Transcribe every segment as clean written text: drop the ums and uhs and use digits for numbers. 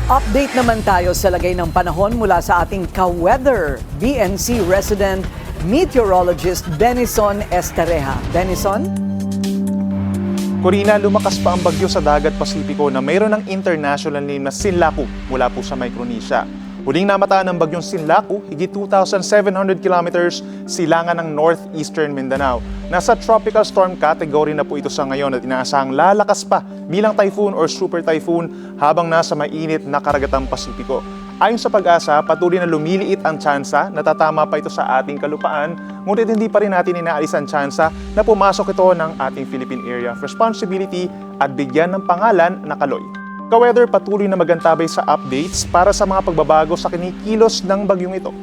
Update naman tayo sa lagay ng panahon mula sa ating ka-weather, BNC resident meteorologist Benison Estareja. Benison? Corina, lumakas pa ang bagyo sa dagat Pasipiko na mayroon ng international name na Sinlaku mula po sa Micronesia. Huling namataan ng bagyong Sinlaku, higit 2,700 kilometers silangan ng northeastern Mindanao. Nasa tropical storm category na po ito sa ngayon at inaasahang lalakas pa bilang typhoon or super typhoon habang nasa mainit na karagatang Pasipiko. Ayon sa Pag-asa, patuloy na lumiliit ang tsansa na tatama pa ito sa ating kalupaan, ngunit hindi pa rin natin inaalis ang tsansa na pumasok ito ng ating Philippine Area of Responsibility at bigyan ng pangalan na Kaloy. Ka-weather, patuloy na magantabay sa updates para sa mga pagbabago sa kinikilos ng bagyong ito.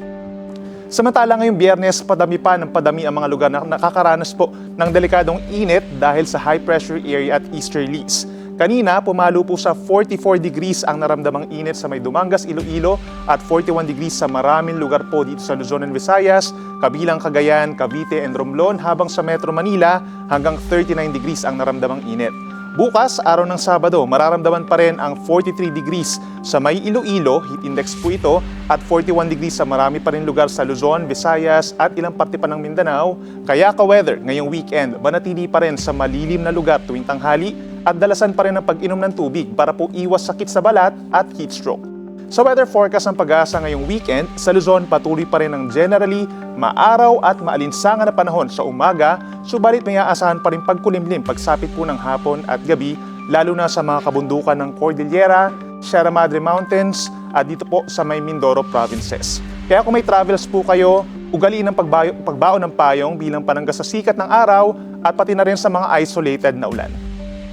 Samantala ngayong Biyernes, padami pa ng padami ang mga lugar na nakakaranas po ng delikadong init dahil sa high pressure area at easterlies. Kanina, pumalo po sa 44 degrees ang naramdamang init sa may Dumangas, Iloilo at 41 degrees sa maraming lugar po dito sa Luzon and Visayas, kabilang Cagayan, Cavite and Romblon, habang sa Metro Manila hanggang 39 degrees ang naramdamang init. Bukas, araw ng Sabado, mararamdaman pa rin ang 43 degrees sa may Iloilo, heat index po ito, at 41 degrees sa marami pa rin lugar sa Luzon, Visayas at ilang parte pa ng Mindanao. Kaya ka-weather, ngayong weekend, manatili pa rin sa malilim na lugar tuwing tanghali at dalasan pa rin ang pag-inom ng tubig para po iwas sakit sa balat at heat stroke. Sa weather forecast ng Pag-asa ngayong weekend, sa Luzon patuloy pa rin ang generally maaraw at maalinsangan na panahon sa umaga, subalit may aasahan pa rin pagkulimlim pagsapit po ng hapon at gabi, lalo na sa mga kabundukan ng Cordillera, Sierra Madre Mountains at dito po sa may Mindoro provinces. Kaya kung may travels po kayo, ugaliin ang pagbaon ng payong bilang panangga sa sikat ng araw at pati na rin sa mga isolated na ulan.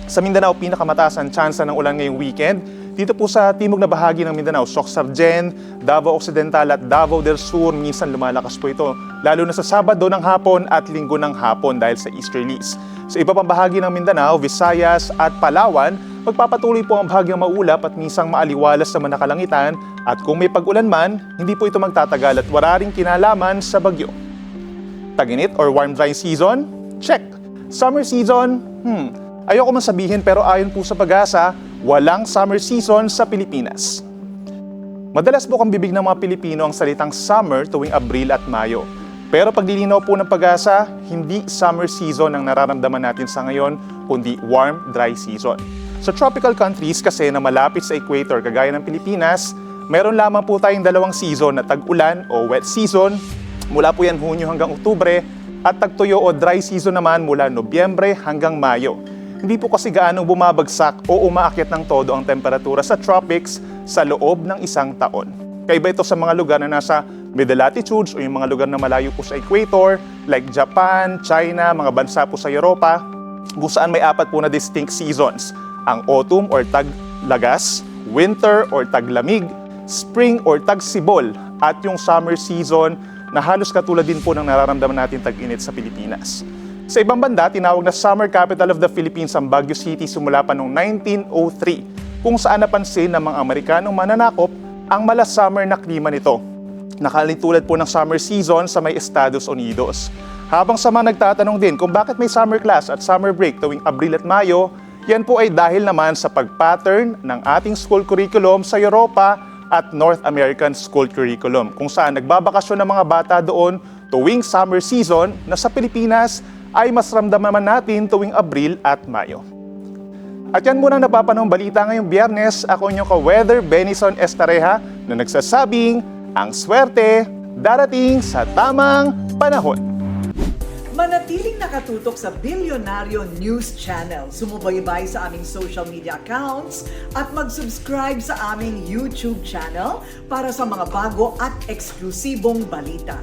Sa Mindanao, pinakamataas ang tsansa ng ulan ngayong weekend. Dito po sa timog na bahagi ng Mindanao, Soc-Sargen, Davao Occidental at Davao del Sur, minsan lumalakas po ito, lalo na sa Sabado ng hapon at Linggo ng hapon dahil sa easterlies. Sa iba pang bahagi ng Mindanao, Visayas at Palawan, magpapatuloy po ang bahagyang maulap at minsang maaliwalas sa manakalangitan at kung may pag-ulan man, hindi po ito magtatagal at wala ring kinalaman sa bagyo. Tag-init or warm dry season? Check! Summer season? Ayoko man sabihin pero ayon po sa Pag-asa, walang summer season sa Pilipinas. Madalas po ang bibig ng mga Pilipino ang salitang summer tuwing Abril at Mayo. Pero paglilinaw po ng Pag-asa, hindi summer season ang nararamdaman natin sa ngayon, kundi warm, dry season. Sa tropical countries kasi na malapit sa equator kagaya ng Pilipinas, meron lamang po tayong dalawang season na tag-ulan o wet season, mula po yan Hunyo hanggang Oktubre, at tagtuyo o dry season naman mula Nobyembre hanggang Mayo. Hindi po kasi gaanong bumabagsak o umaakyat ng todo ang temperatura sa tropics sa loob ng isang taon. Kaiba ito sa mga lugar na nasa middle latitudes o yung mga lugar na malayo po sa equator like Japan, China, mga bansa po sa Europa, kung saan may apat po na distinct seasons. Ang autumn or taglagas, winter or taglamig, spring or tagsibol, at yung summer season na halos katulad din po ng nararamdaman natin tag-init sa Pilipinas. Sa ibang banda, tinawag na Summer Capital of the Philippines ang Baguio City simula pa noong 1903, kung saan napansin ng mga Amerikanong mananakop ang mala-summer na klima nito. Nakalitulad po ng summer season sa may Estados Unidos. Habang sa mga nagtatanong din kung bakit may summer class at summer break tuwing Abril at Mayo, yan po ay dahil naman sa pag-pattern ng ating school curriculum sa Europa at North American school curriculum, kung saan nagbabakasyon ng mga bata doon tuwing summer season na sa Pilipinas ay mas ramdam naman natin tuwing Abril at Mayo. At yan muna napapanahong balita ngayong Biyernes. Ako inyong ka-weather, Benison Estareja, na nagsasabing ang swerte darating sa tamang panahon. Manatiling nakatutok sa Bilyonaryo News Channel. Sumubaybay sa aming social media accounts at mag-subscribe sa aming YouTube channel para sa mga bago at eksklusibong balita.